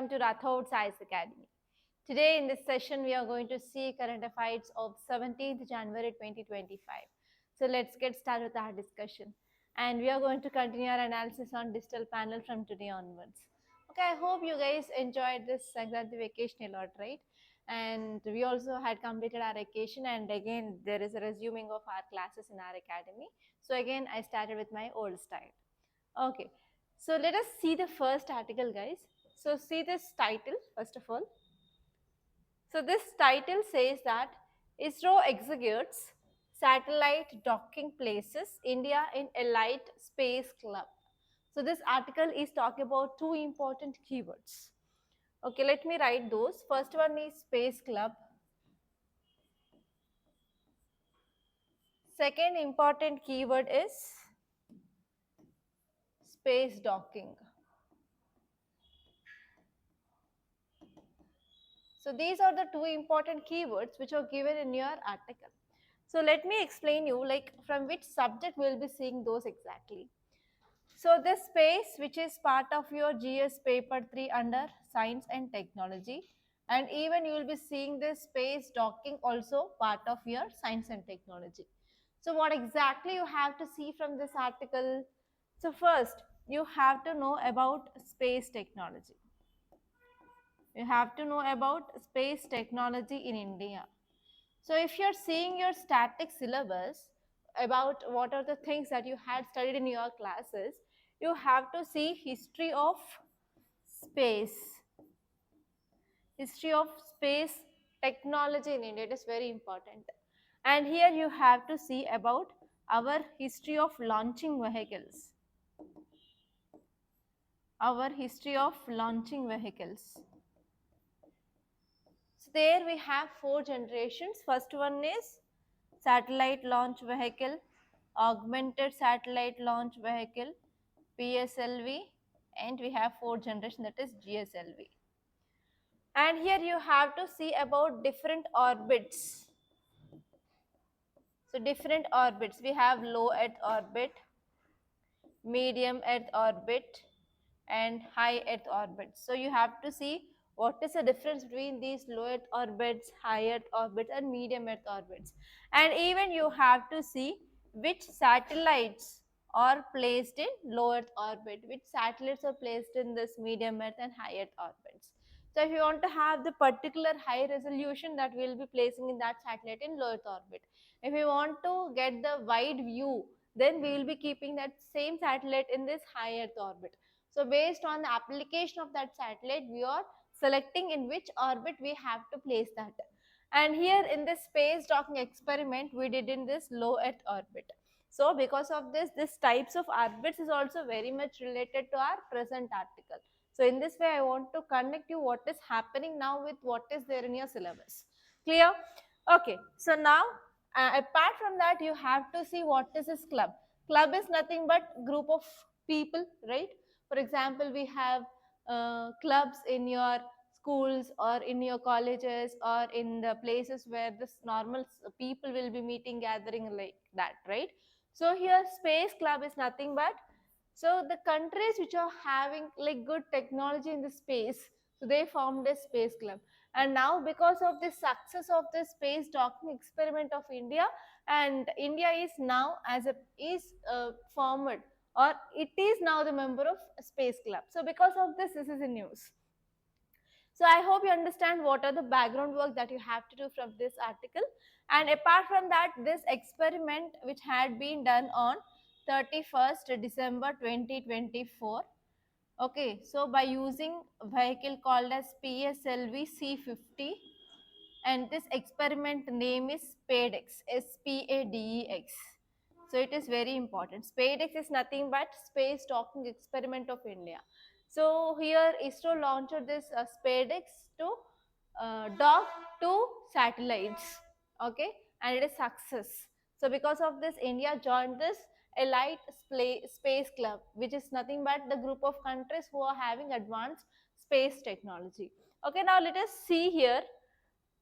welcome to Rathods Science Academy. Today in this session, we are going to see current affairs of 17th January 2025. So let's get started with our discussion. And we are going to continue our analysis on digital panel from today onwards. Okay, I hope you guys enjoyed this Sankranti vacation a lot, right? And we also had completed our vacation, and again, there is a resuming of our classes in our academy. So again, I started with my old style. Okay, so let us see the first article, guys. So see this title first of all. So this title says that ISRO executes satellite docking places India in elite space club. So this article is talking about two important keywords. Okay, let me write those. First one is space club. Second important keyword is space docking. So these are the two important keywords which are given in your article. So let me explain you like from which subject we will be seeing those exactly. So this space which is part of your GS paper 3 under science and technology, and even you will be seeing this space docking also part of your science and technology. So what exactly you have to see from this article? So first you have to know about space technology. You have to know about space technology in India. So if you're seeing your static syllabus about what are the things that you had studied in your classes, you have to see history of space. History of space technology in India, it is very important. And here you have to see about our history of launching vehicles. Our history of launching vehicles. So there we have four generations. First one is satellite launch vehicle, augmented satellite launch vehicle, PSLV, and we have fourth generation, that is GSLV. And here you have to see about different orbits. So different orbits, we have low Earth orbit, medium Earth orbit, and high Earth orbits. So you have to see what is the difference between these low Earth orbits, high Earth orbits, and medium Earth orbits. And even you have to see which satellites are placed in low Earth orbit, which satellites are placed in this medium Earth and high Earth orbits. So if you want to have the particular high resolution, that we will be placing in that satellite in low Earth orbit. If you want to get the wide view, then we will be keeping that same satellite in this high Earth orbit. So based on the application of that satellite, we are selecting in which orbit we have to place that. And here in this space docking experiment, we did in this low Earth orbit. So because of this types of orbits is also very much related to our present article. So in this way, I want to connect you what is happening now with what is there in your syllabus. Clear? Okay. So now, apart from that, you have to see what is this club. Club is nothing but group of people, right? For example, we have clubs in your schools or in your colleges or in the places where this normal people will be meeting, gathering like that, right? So here space club is nothing but, so the countries which are having like good technology in the space, so they formed a space club. And now because of the success of the space docking experiment of India, and India is now as a formed, or it is now the member of space club. So because of this is a news. So I hope you understand what are the background work that you have to do from this article. And apart from that, this experiment which had been done on 31st December 2024. Okay, so by using a vehicle called as PSLV C50, and this experiment name is SPADEX, SPADEX. So it is very important. SPADEX is nothing but Space Docking Experiment of India. So here ISRO launched this SPADEX to dock two satellites, okay, and it is success. So because of this, India joined this elite space club, which is nothing but the group of countries who are having advanced space technology. Okay, now let us see here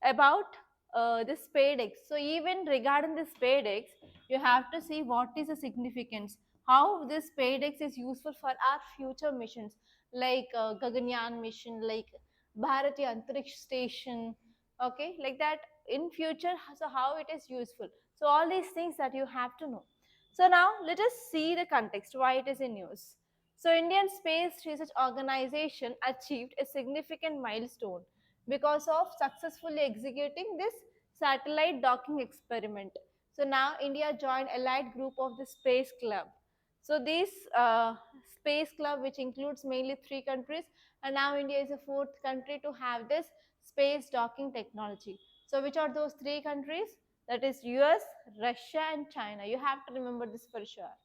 about the SPADEX. So even regarding the SPADEX, you have to see what is the significance, how this SPADEX is useful for our future missions. like Gaganyaan mission, like Bharati Antariksh Station, okay, like that in future. So how it is useful. So all these things that you have to know. So now let us see the context why it is in news. So Indian Space Research Organization achieved a significant milestone because of successfully executing this satellite docking experiment. So now India joined allied group of the Space Club. So this Space Club, which includes mainly 3 countries, and now India is the fourth country to have this space docking technology. So which are those 3 countries? That is US, Russia and China. You have to remember this for sure.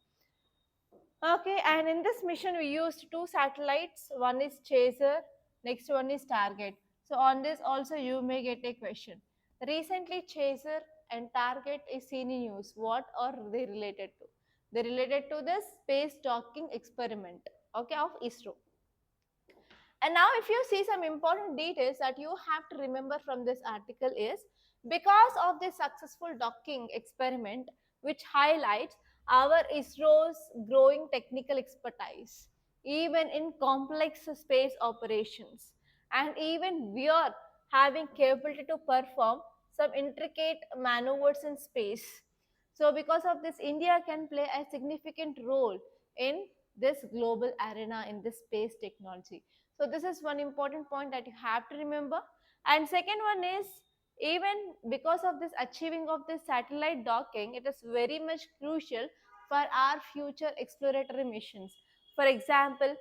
Okay, and in this mission we used 2 satellites. One is Chaser, next one is Target. So on this also you may get a question. Recently Chaser and Target is seen in news. What are they related to? They related to the space docking experiment, okay, of ISRO. And now if you see some important details that you have to remember from this article is, because of this successful docking experiment, which highlights our ISRO's growing technical expertise, even in complex space operations, and even we are having capability to perform some intricate maneuvers in space. So because of this, India can play a significant role in this global arena in this space technology. So this is one important point that you have to remember. And second one is, even because of this achieving of this satellite docking, it is very much crucial for our future exploratory missions. For example,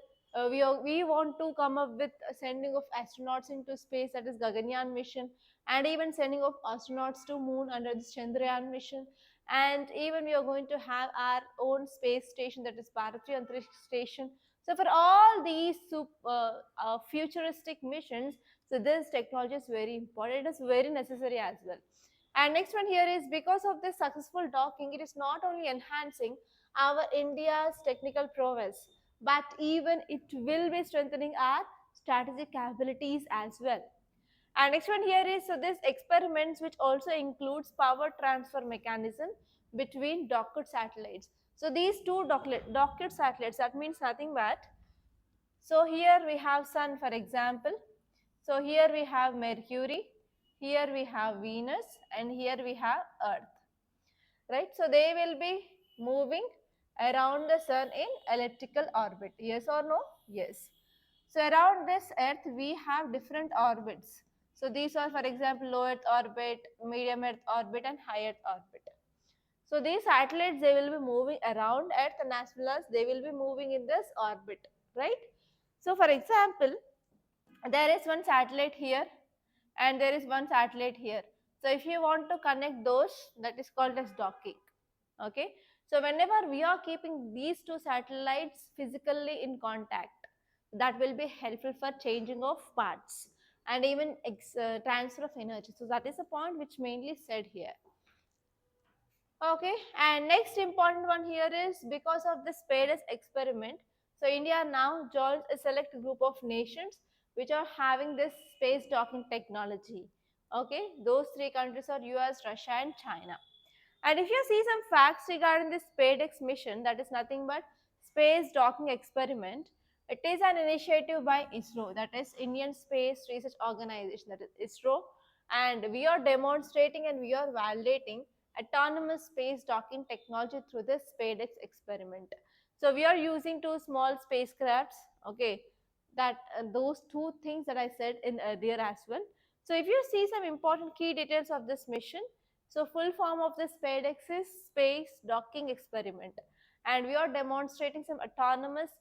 we want to come up with sending of astronauts into space, that is Gaganyaan mission, and even sending of astronauts to moon under this Chandrayaan mission. And even we are going to have our own space station, that is Bharati Antariksh Station. So for all these futuristic missions, so this technology is very important. It is very necessary as well. And next one here is, because of this successful docking, it is not only enhancing our India's technical prowess, but even it will be strengthening our strategic capabilities as well. And next one here is, so this experiments which also includes power transfer mechanism between docked satellites. So these two docked satellites, that means nothing but, so here we have Sun for example. So here we have Mercury, here we have Venus, and here we have Earth, right? So they will be moving around the Sun in elliptical orbit. Yes or no? Yes. So around this Earth we have different orbits. So these are, for example, low Earth orbit, medium Earth orbit, and high Earth orbit. So these satellites, they will be moving around Earth, and as well as they will be moving in this orbit, right? So for example, there is one satellite here and there is one satellite here. So if you want to connect those, that is called as docking. Okay. So whenever we are keeping these two satellites physically in contact, that will be helpful for changing of parts and even transfer of energy. So that is the point which mainly said here. Okay, and next important one here is, because of the SPADES experiment, so India now joins a select group of nations which are having this space docking technology. Okay, those 3 countries are US, Russia and China. And if you see some facts regarding this SpaceX mission, that is nothing but space docking experiment. It is an initiative by ISRO, that is Indian Space Research Organization, that is ISRO, and we are demonstrating and we are validating autonomous space docking technology through this SpaceX experiment. So we are using 2 small spacecrafts, okay, that those 2 things that I said in earlier as well. So if you see some important key details of this mission, so full form of this SpaceX is Space Docking Experiment, and we are demonstrating some autonomous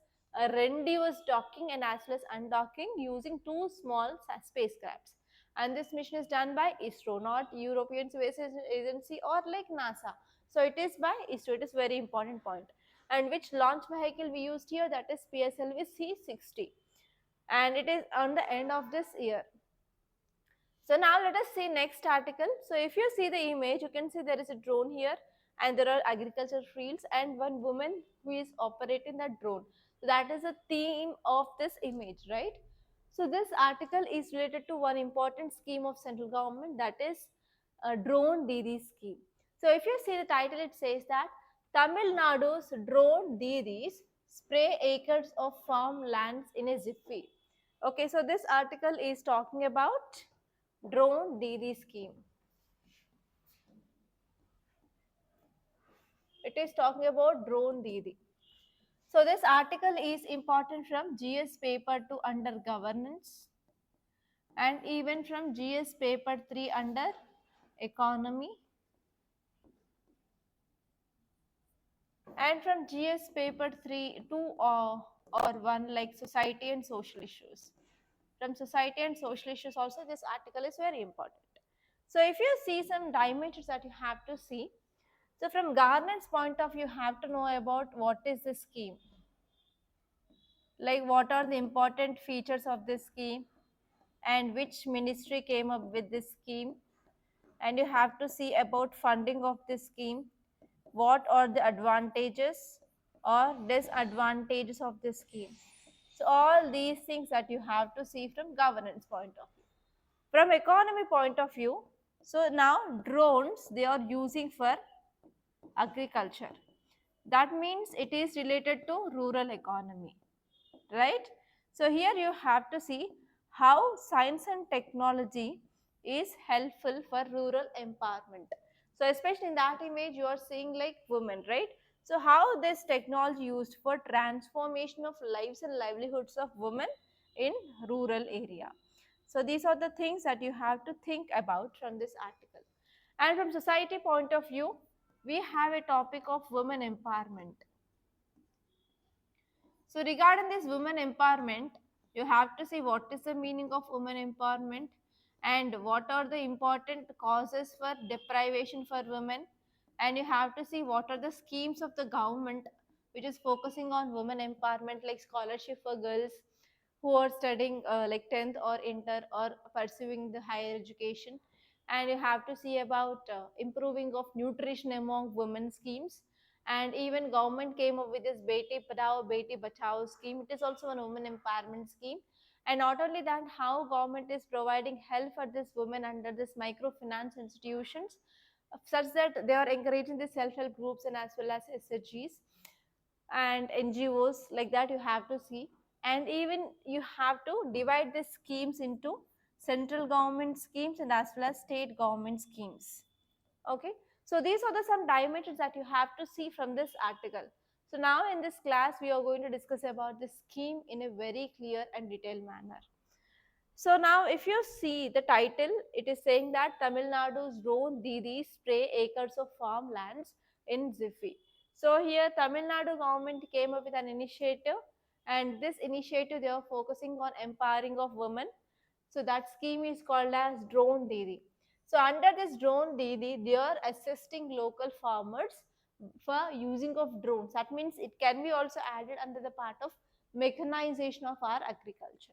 reduced docking and as well as undocking using 2 small spacecrafts. And this mission is done by ISRO, not European Space Agency or like NASA. So it is by ISRO. It is very important point. And which launch vehicle we used here, that is PSLV C60, and it is on the end of this year. So now let us see next article. So if you see the image, you can see there is a drone here and there are agricultural fields and one woman who is operating that drone. So that is the theme of this image, right? So this article is related to one important scheme of central government, that is a Drone Didi scheme. So if you see the title, it says that Tamil Nadu's Drone Didis spray acres of farmlands in a jiffy. Okay, so this article is talking about Drone Didi scheme. It is talking about Drone Didi. So this article is important from GS paper 2 under governance, and even from GS paper 3 under economy, and from GS paper 3 2 or 1 like society and social issues. From society and social issues also this article is very important. So if you see some dimensions that you have to see, so from governance point of view, you have to know about what is the scheme, like what are the important features of this scheme and which ministry came up with this scheme, and you have to see about funding of this scheme, what are the advantages or disadvantages of this scheme. So all these things that you have to see from governance point of view. From economy point of view, so now drones they are using for agriculture. That means it is related to rural economy, right? So here you have to see how science and technology is helpful for rural empowerment. So especially in that image you are seeing like women, right? So how this technology used for transformation of lives and livelihoods of women in rural area. So these are the things that you have to think about from this article. And from society point of view, we have a topic of women empowerment. So regarding this women empowerment, you have to see what is the meaning of women empowerment and what are the important causes for deprivation for women, and you have to see what are the schemes of the government which is focusing on women empowerment, like scholarship for girls who are studying like 10th or inter or pursuing the higher education, and you have to see about improving of nutrition among women schemes. And even government came up with this Beti Padhao Beti Bachao scheme. It is also a women empowerment scheme. And not only that, how government is providing help for this women under this microfinance institutions, such that they are encouraging the self-help groups and as well as SHGs and NGOs, like that you have to see. And even you have to divide the schemes into central government schemes and as well as state government schemes. Okay, so these are the some dimensions that you have to see from this article. So now in this class we are going to discuss about the scheme in a very clear and detailed manner. So now if you see the title, it is saying that Tamil Nadu's drone Didi spray acres of farmlands in Jiffy. So here Tamil Nadu government came up with an initiative, and this initiative they are focusing on empowering of women. So that scheme is called as Drone Didi. So under this Drone Didi, they are assisting local farmers for using of drones. That means it can be also added under the part of mechanization of our agriculture.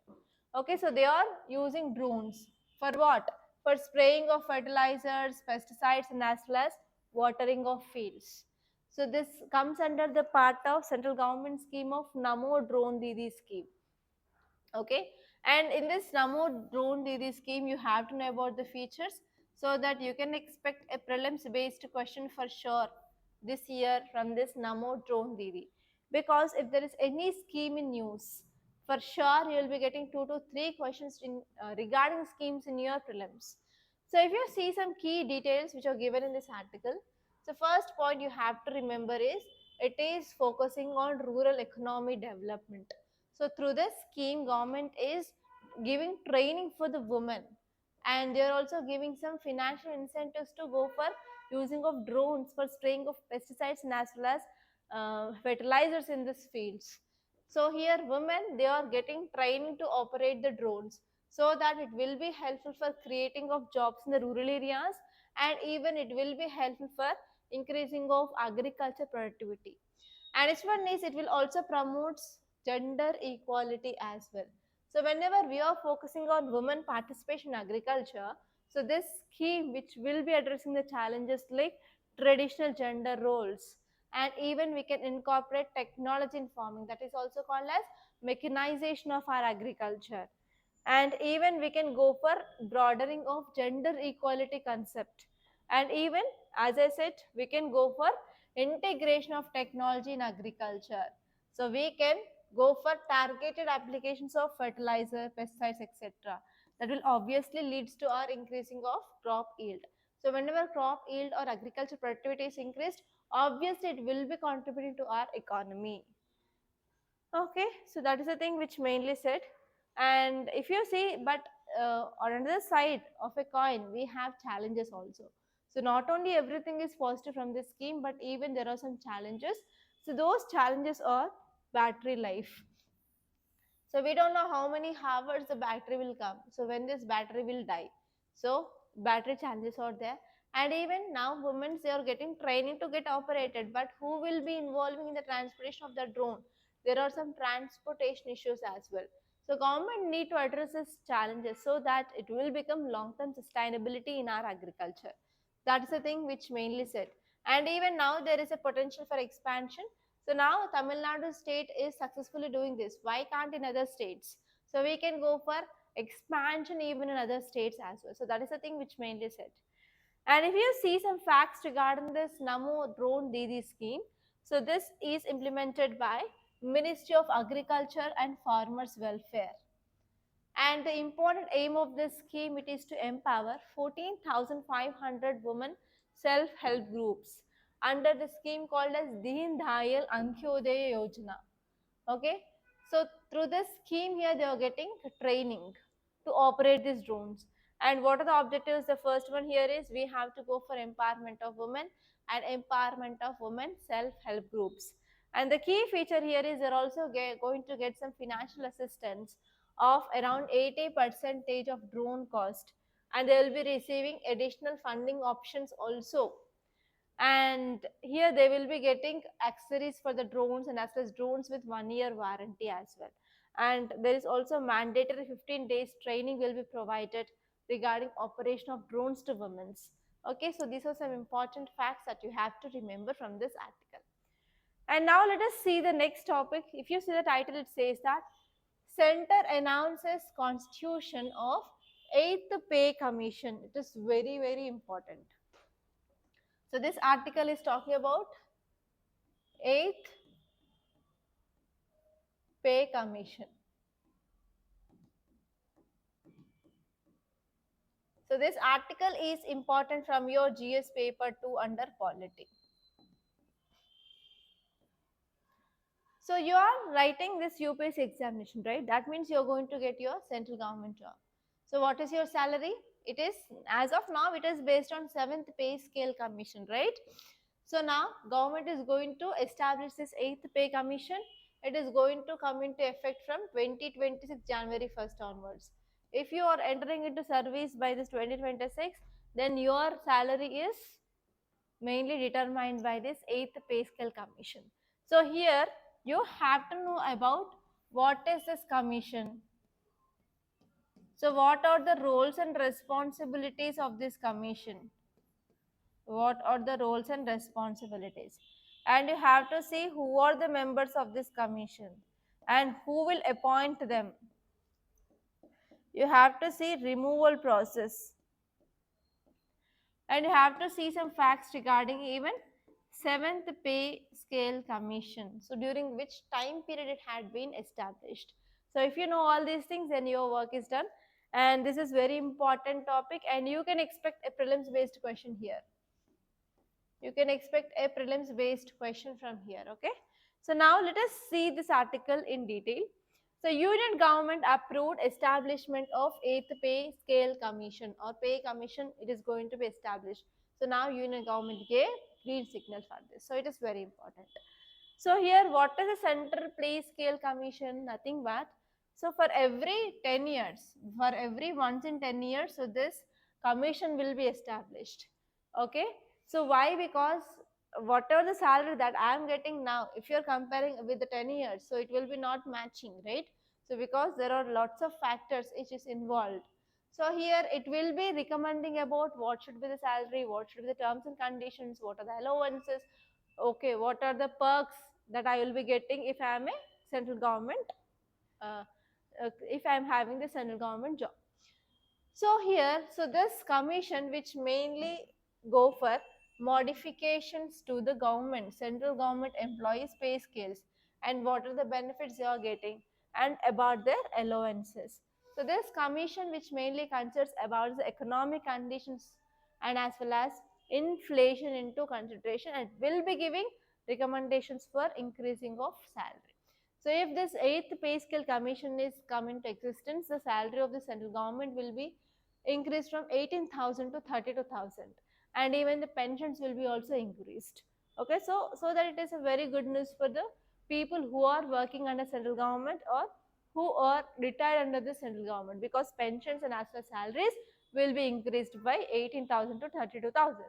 Okay, so they are using drones for what? For spraying of fertilizers, pesticides, and as well as watering of fields. So this comes under the part of central government scheme of Namo Drone Didi scheme. Okay, and in this Namo Drone Didi scheme, you have to know about the features so that you can expect a prelims based question for sure this year from this Namo Drone Didi. Because if there is any scheme in news, for sure you will be getting 2 to 3 questions in regarding schemes in your prelims. So if you see some key details which are given in this article, so first point you have to remember is it is focusing on rural economy development. So through this scheme, government is giving training for the women, and they are also giving some financial incentives to go for using of drones for spraying of pesticides and as well as fertilizers in these fields. So here women they are getting training to operate the drones so that it will be helpful for creating of jobs in the rural areas, and even it will be helpful for increasing of agriculture productivity. And its one is it will also promotes gender equality as well. So whenever we are focusing on women participation in agriculture, so this scheme which will be addressing the challenges like traditional gender roles, and even we can incorporate technology in farming, that is also called as mechanization of our agriculture. And even we can go for broadening of gender equality concept, and even as I said we can go for integration of technology in agriculture. So we can go for targeted applications of fertilizer, pesticides, etc. That will obviously leads to our increasing of crop yield. So whenever crop yield or agriculture productivity is increased, obviously it will be contributing to our economy. Okay, so that is the thing which mainly said. And if you see, but on another side of a coin, we have challenges also. So not only everything is positive from this scheme, but even there are some challenges. So those challenges are battery life. So we don't know how many hours the battery will come. So when this battery will die. So battery challenges are there. And even now women, they are getting training to get operated. But who will be involving in the transportation of the drone? There are some transportation issues as well. So government need to address these challenges so that it will become long-term sustainability in our agriculture. That is the thing which mainly said. And even now there is a potential for expansion. So now Tamil Nadu state is successfully doing this. Why can't in other states? So we can go for expansion even in other states as well. So that is the thing which mainly said. And if you see some facts regarding this Namo Drone Didi scheme, so this is implemented by Ministry of Agriculture and Farmers Welfare. And the important aim of this scheme, it is to empower 14,500 women self-help groups under the scheme called as Thehinduanalysis Yojana. Okay, so through this scheme here, they are getting training to operate these drones. And what are the objectives? The first one here is we have to go for empowerment of women and empowerment of women self-help groups. And the key feature here is they're also going to get some financial assistance of around 80% of drone cost, and they will be receiving additional funding options also. And here they will be getting accessories for the drones and as well as drones with 1 year warranty as well. And there is also mandatory 15 days training will be provided regarding operation of drones to women. Okay, so these are some important facts that you have to remember from this article. And now let us see the next topic. If you see the title, it says that Center announces constitution of 8th Pay Commission. It is very, very important. So this article is talking about 8th Pay Commission. So this article is important from your GS paper 2 under polity. So you are writing this UPSC examination, right? That means you're going to get your central government job. So what is your salary? It is, as of now, it is based on 7th Pay Scale Commission, right? So now government is going to establish this 8th Pay Commission. It is going to come into effect from 2026 January 1st onwards. If you are entering into service by this 2026, then your salary is mainly determined by this 8th Pay Scale Commission. So here you have to know about what is this commission. So what are the roles and responsibilities of this commission? What are the roles and responsibilities? And you have to see who are the members of this commission and who will appoint them. You have to see removal process. And you have to see some facts regarding even 7th Pay Scale Commission. So during which time period it had been established. So if you know all these things, then your work is done. And this is very important topic, and you can expect a prelims based question here. You can expect a prelims based question from here. Okay. So now let us see this article in detail. So union government approved establishment of 8th Pay Scale Commission or Pay Commission. It is going to be established. So now union government gave green signal for this. So it is very important. So here what is the Central Pay Scale Commission? Nothing but, so for every 10 years, for every once in 10 years, so this commission will be established. Okay. So why? Because whatever the salary that I am getting now, if you are comparing with the 10 years, so it will be not matching, right? So because there are lots of factors which is involved. So here it will be recommending about what should be the salary, what should be the terms and conditions, what are the allowances, okay, what are the perks that I will be getting if I am a central government, uh, if I am having the central government job. So here, so this commission which mainly go for modifications to the government, central government employees pay scales, and what are the benefits they are getting, and about their allowances. So this commission, which mainly considers about the economic conditions and as well as inflation into consideration, and will be giving recommendations for increasing of salary. So if this 8th pay scale commission is come into existence, the salary of the central government will be increased from 18,000 to 32,000, and even the pensions will be also increased. Okay, so that it is a very good news for the people who are working under central government or who are retired under the central government, because pensions and as well as salaries will be increased by 18,000 to 32,000.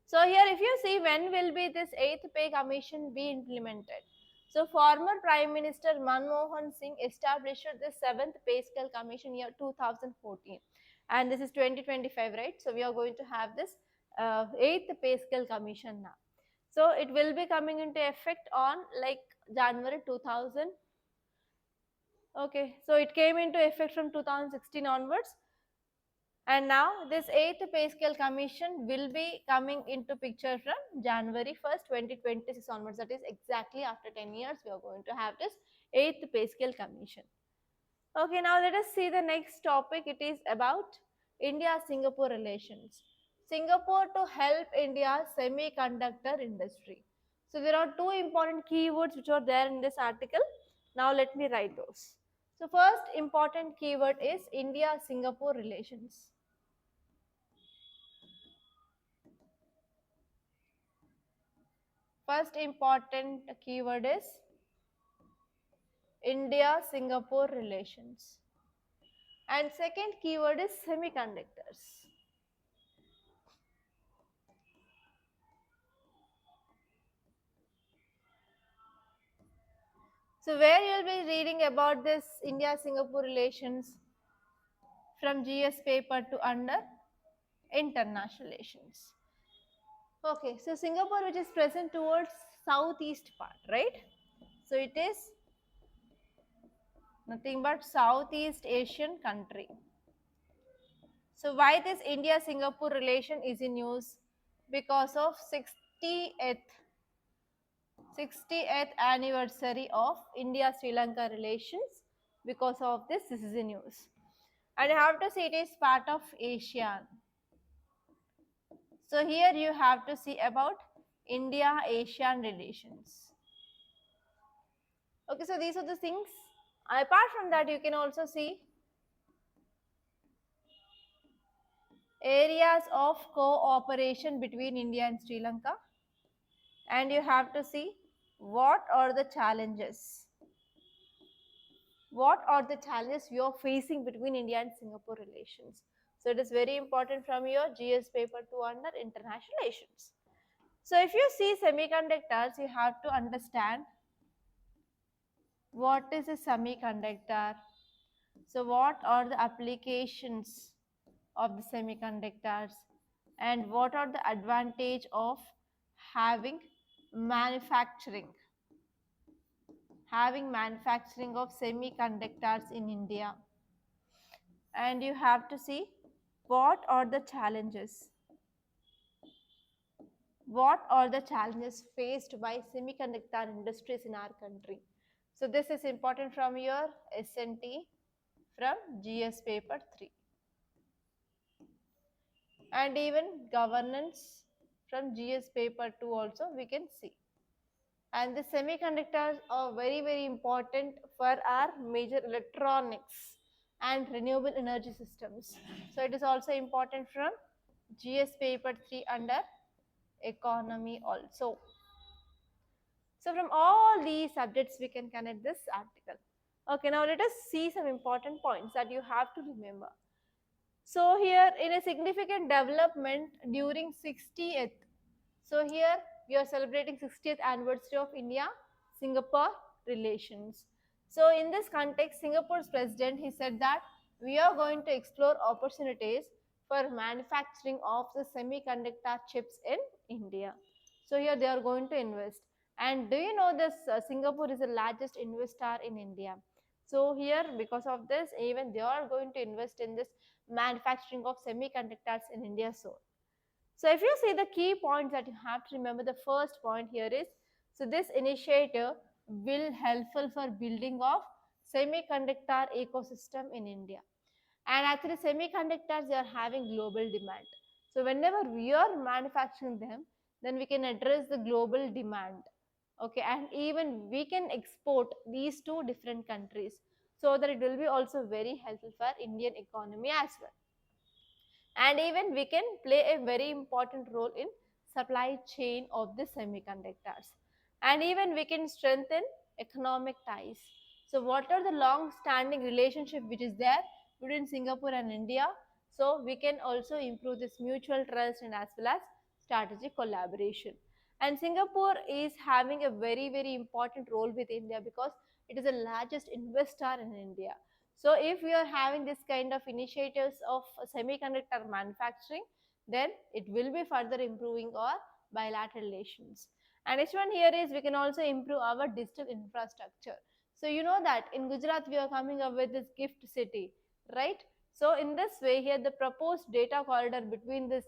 So here if you see, when will be this 8th pay commission be implemented? So former Prime Minister Manmohan Singh established the 7th pay scale commission year 2014, and this is 2025, right? So we are going to have this 8th pay scale commission now. So it will be coming into effect on like January 2000. Okay, so it came into effect from 2016 onwards, and now this 8th pay scale commission will be coming into picture from January 1st, 2026 onwards. That is exactly after 10 years we are going to have this 8th pay scale commission. Okay, now let us see the next topic. It is about India-Singapore relations. Singapore to help India's semiconductor industry. So there are two important keywords which are there in this article. Now let me write those. So first important keyword is India-Singapore relations. First important keyword is India-Singapore relations. And second keyword is semiconductors. So where you will be reading about this India-Singapore relations from GS paper to under international relations. Okay, so Singapore, which is present towards southeast part, right? So it is nothing but Southeast Asian country. So why this India-Singapore relation is in news? Because of 60th anniversary of India-Sri Lanka relations. Because of this is in news. And you have to see it is part of ASEAN. So here you have to see about India-ASEAN relations. Okay, so these are the things. Apart from that, you can also see areas of cooperation between India and Sri Lanka, and you have to see what are the challenges. What are the challenges you are facing between India and Singapore relations? So it is very important from your GS paper 2 under international relations. So if you see semiconductors, you have to understand what is a semiconductor. So what are the applications of the semiconductors, and what are the advantage of having manufacturing of semiconductors in India. And you have to see what are the challenges faced by semiconductor industries in our country. So this is important from your SNT from GS paper 3, and even governance from GS paper 2 also we can see. And the semiconductors are very important for our major electronics and renewable energy systems. So it is also important from GS paper 3 under economy also. So from all these subjects we can connect this article. Okay, now let us see some important points that you have to remember. So here in a significant development during 60th, so here we are celebrating 60th anniversary of India-Singapore relations. So in this context, Singapore's president, he said that we are going to explore opportunities for manufacturing of the semiconductor chips in India. So here they are going to invest. And do you know this Singapore is the largest investor in India. So here because of this, even they are going to invest in this manufacturing of semiconductors in India soon. So if you see the key points that you have to remember, the first point here is So this initiative will helpful for building of semiconductor ecosystem in India. And actually semiconductors, they are having global demand. So whenever we are manufacturing them, then we can address the global demand. Okay, and even we can export these to different countries, so that it will be also very helpful for Indian economy as well. And even we can play a very important role in supply chain of the semiconductors, and even we can strengthen economic ties. So what are the long standing relationship which is there between Singapore and India? So we can also improve this mutual trust and as well as strategic collaboration. And Singapore is having a very important role with India because it is the largest investor in India. So if we are having this kind of initiatives of semiconductor manufacturing, then it will be further improving our bilateral relations. And next one here is we can also improve our digital infrastructure. So you know that in Gujarat we are coming up with this gift city, right? So in this way here the proposed data corridor between this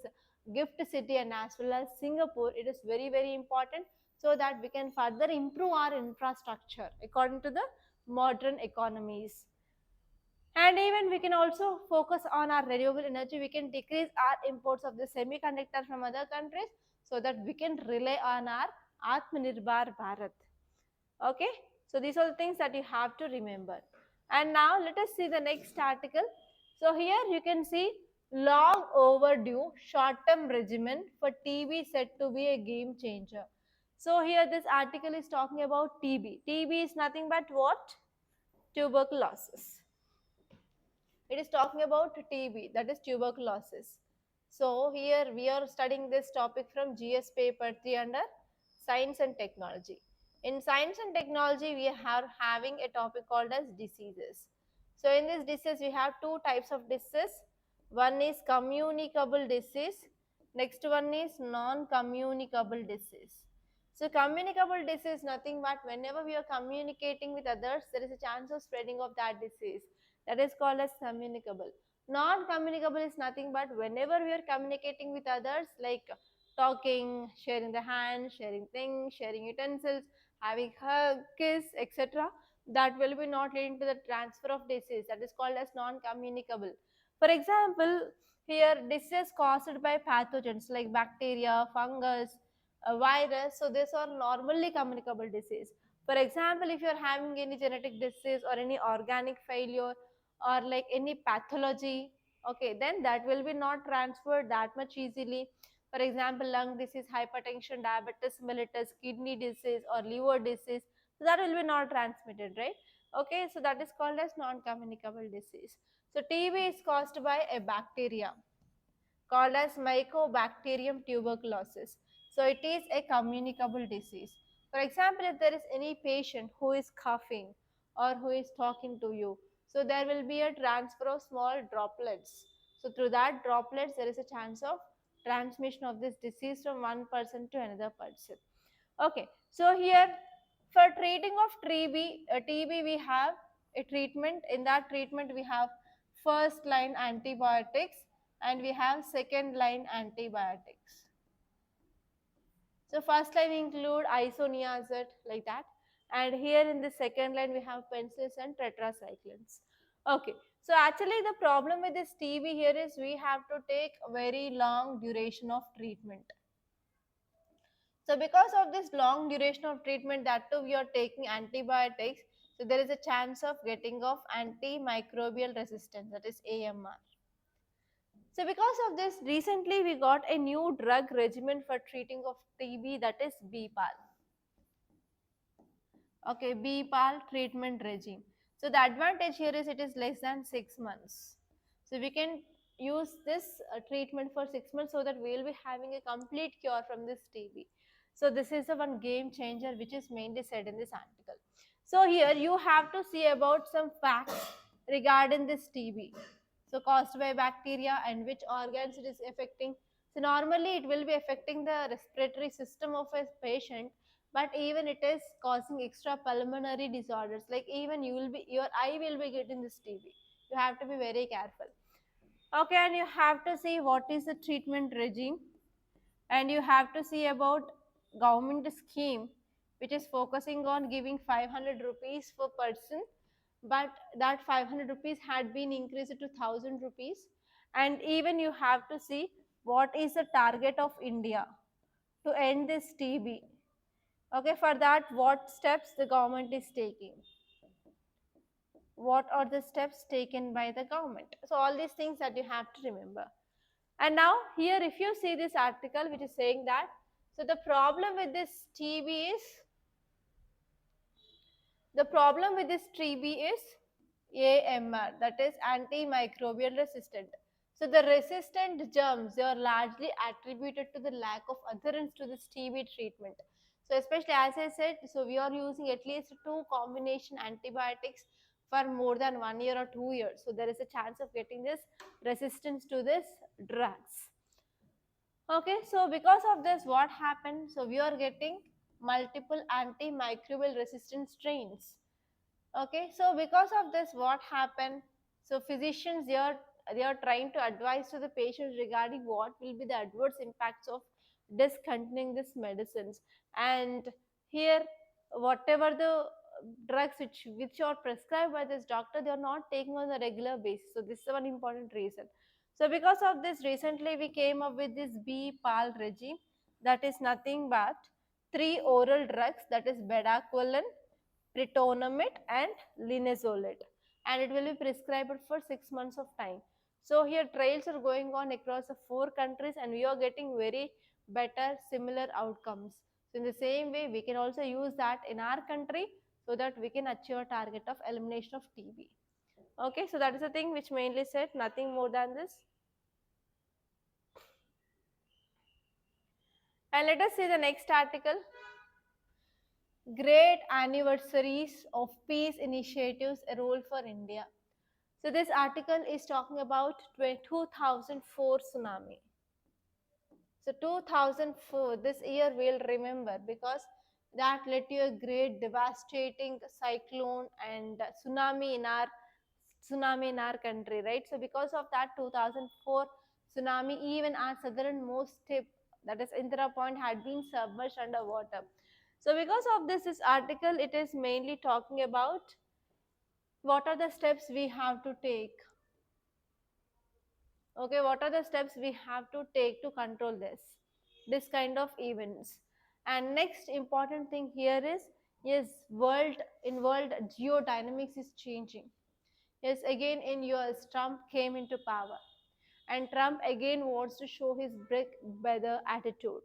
gift city and as well as Singapore, it is very important, so that we can further improve our infrastructure according to the modern economies. And even we can also focus on our renewable energy. We can decrease our imports of the semiconductor from other countries, so that we can rely on our Atmanirbhar Bharat. Okay, so these are the things that you have to remember. And now let us see the next article. So here you can see long overdue short-term regimen for TB said to be a game changer. So here this article is talking about TB. TB is nothing but what? Tuberculosis. It is talking about TB, that is tuberculosis. So here we are studying this topic from GS paper 3 under science and technology. In science and technology, we are having a topic called as diseases. So in this disease, we have two types of disease. One is communicable disease. Next one is non-communicable disease. So communicable disease is nothing but whenever we are communicating with others, there is a chance of spreading of that disease. That is called as communicable. Non-communicable is nothing but whenever we are communicating with others, like talking, sharing the hand, sharing things, sharing utensils, having hug, kiss, etc. That will be not leading to the transfer of disease. That is called as non-communicable. For example, here disease caused by pathogens like bacteria, fungus, a virus. So these are normally communicable disease. For example, if you are having any genetic disease or any organic failure or like any pathology, okay, then that will be not transferred that much easily. For example, lung disease, hypertension, diabetes mellitus, kidney disease or liver disease, so that will be not transmitted, right? Okay, so that is called as non-communicable disease. So TB is caused by a bacteria called as Mycobacterium tuberculosis. So it is a communicable disease. For example, if there is any patient who is coughing or who is talking to you, so there will be a transfer of small droplets. So through that droplets, there is a chance of transmission of this disease from one person to another person. Okay, so here for treating of TB, we have a treatment. In that treatment, we have first line antibiotics and we have second line antibiotics. So first line include isoniazid like that, and here in the second line we have penicillins and tetracyclines. Okay, so actually the problem with this TB here is we have to take very long duration of treatment. So because of this long duration of treatment, that too we are taking antibiotics, so there is a chance of getting of antimicrobial resistance, that is AMR. So because of this, recently we got a new drug regimen for treating of TB, that is BPAL. Okay, BPAL treatment regime. So the advantage here is it is less than 6 months. So we can use this treatment for 6 months, so that we will be having a complete cure from this TB. So this is the one game changer which is mainly said in this article. So here you have to see about some facts regarding this TB. So caused by bacteria and which organs it is affecting. So normally it will be affecting the respiratory system of a patient, but even it is causing extra pulmonary disorders, like even your eye will be getting this TB. You have to be very careful. Okay, and you have to see what is the treatment regime, and you have to see about government scheme which is focusing on giving 500 rupees per person, but that 500 rupees had been increased to 1000 rupees. And even you have to see what is the target of India to end this TB. Okay, for that, what steps the government is taking? What are the steps taken by the government? So all these things that you have to remember. And now here, if you see this article which is saying that, so the problem with this TB is, the problem with this TB is AMR, that is antimicrobial resistant. So the resistant germs, they are largely attributed to the lack of adherence to this TB treatment. So especially as I said, so we are using at least 2 combination antibiotics for more than 1 year or 2 years. So there is a chance of getting this resistance to this drugs. Okay, so because of this, what happened? So we are getting multiple antimicrobial resistant strains. Okay, so because of this, what happened? So physicians, they are trying to advise to the patients regarding what will be the adverse impacts of discontinuing these medicines. And here, whatever the drugs which are prescribed by this doctor, they are not taking on a regular basis. So this is one important reason. So because of this, recently we came up with this B-PAL regime, that is nothing but 3 oral drugs, that is bedaquiline, pretonomate and linezolid, and it will be prescribed for 6 months of time. So here trials are going on across the 4 countries, and we are getting very better similar outcomes. So in the same way, we can also use that in our country so that we can achieve a target of elimination of TB. Okay, so that is the thing which mainly said, nothing more than this. And let us see the next article. Great anniversaries of peace initiatives, a role for India. So this article is talking about 2004 tsunami. So 2004, this year we'll remember because that led to a great devastating cyclone and tsunami in our country, right? So because of that 2004 tsunami, even our southernmost tip, that is Indira Point, had been submerged underwater. So because of this article, it is mainly talking about what are the steps we have to take. Okay, what are the steps we have to take to control this kind of events? And next important thing here is, yes, world geodynamics is changing. Yes, again in US, Trump came into power, and Trump again wants to show his big brother attitude.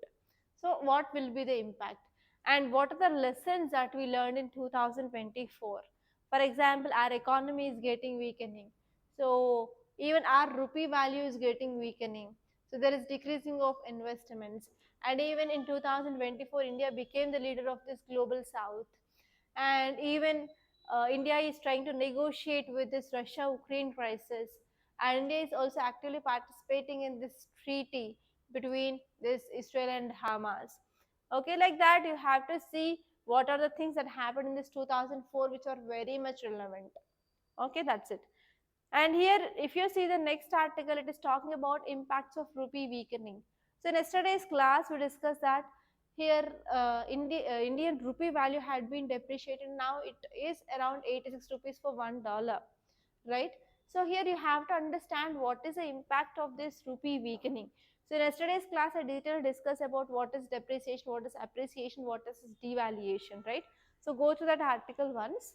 So what will be the impact, and what are the lessons that we learned in 2024? For example, our economy is getting weakening, so even our rupee value is getting weakening, so there is decreasing of investments. And even in 2024, India became the leader of this global south, and even India is trying to negotiate with this Russia-Ukraine crisis, and India is also actively participating in this treaty between this Israel and Hamas. Okay, like that, you have to see what are the things that happened in this 2004 which are very much relevant. Okay, that's it. And here, if you see the next article, it is talking about impacts of rupee weakening. So in yesterday's class, we discussed that here Indian rupee value had been depreciated. Now it is around 86 rupees for $1, right? So here you have to understand what is the impact of this rupee weakening. So in yesterday's class, I detailed discuss about what is depreciation, what is appreciation, what is devaluation, right? So go to that article once.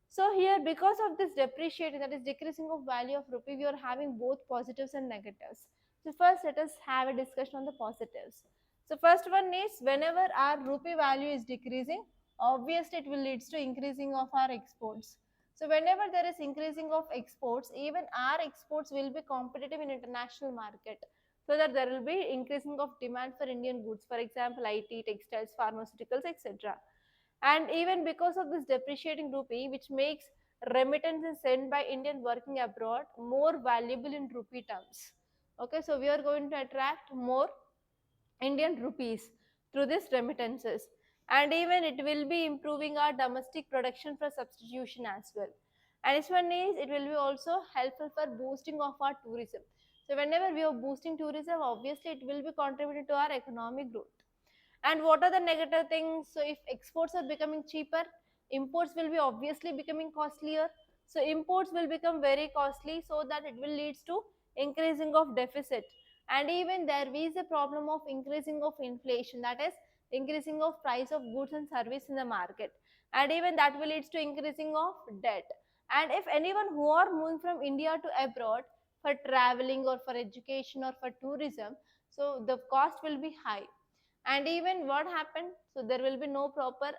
So here, because of this depreciating, that is decreasing of value of rupee, we are having both positives and negatives. So first, let us have a discussion on the positives. So first one is, whenever our rupee value is decreasing, obviously it will lead to increasing of our exports. So whenever there is increasing of exports, even our exports will be competitive in international market. So that there will be increasing of demand for Indian goods, for example, IT, textiles, pharmaceuticals, etc. And even because of this depreciating rupee, which makes remittances sent by Indian working abroad more valuable in rupee terms. Okay, so we are going to attract more Indian rupees through this remittances, and even it will be improving our domestic production for substitution as well. And this one is, it will be also helpful for boosting of our tourism. So whenever we are boosting tourism, obviously it will be contributing to our economic growth. And what are the negative things? So if exports are becoming cheaper, imports will be obviously becoming costlier. So imports will become very costly, so that it will leads to increasing of deficit. And even there is a problem of increasing of inflation, that is increasing of price of goods and service in the market. And even that will leads to increasing of debt. And if anyone who are moving from India to abroad for traveling or for education or for tourism, so the cost will be high. And even what happened, so there will be no proper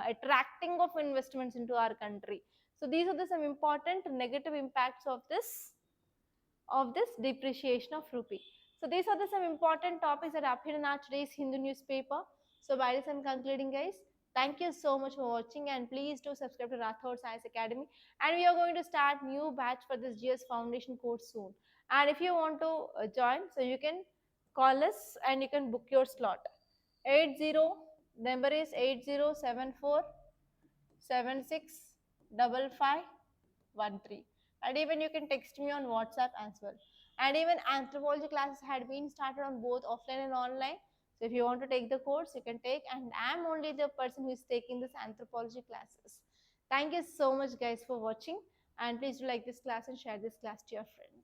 attracting of investments into our country. So these are the some important negative impacts of this depreciation of rupee. So these are the some important topics that appear in our today's Hindu newspaper. So by this I'm concluding, guys. Thank you so much for watching, and please do subscribe to Rathods Science Academy. And we are going to start new batch for this GS Foundation course soon. And if you want to join, so you can call us and you can book your slot. 80, number is 8074765513. And even you can text me on WhatsApp as well. And even anthropology classes had been started on both offline and online. So if you want to take the course, you can take, and I'm only the person who is taking this anthropology classes. Thank you so much, guys, for watching, and please do like this class and share this class to your friend.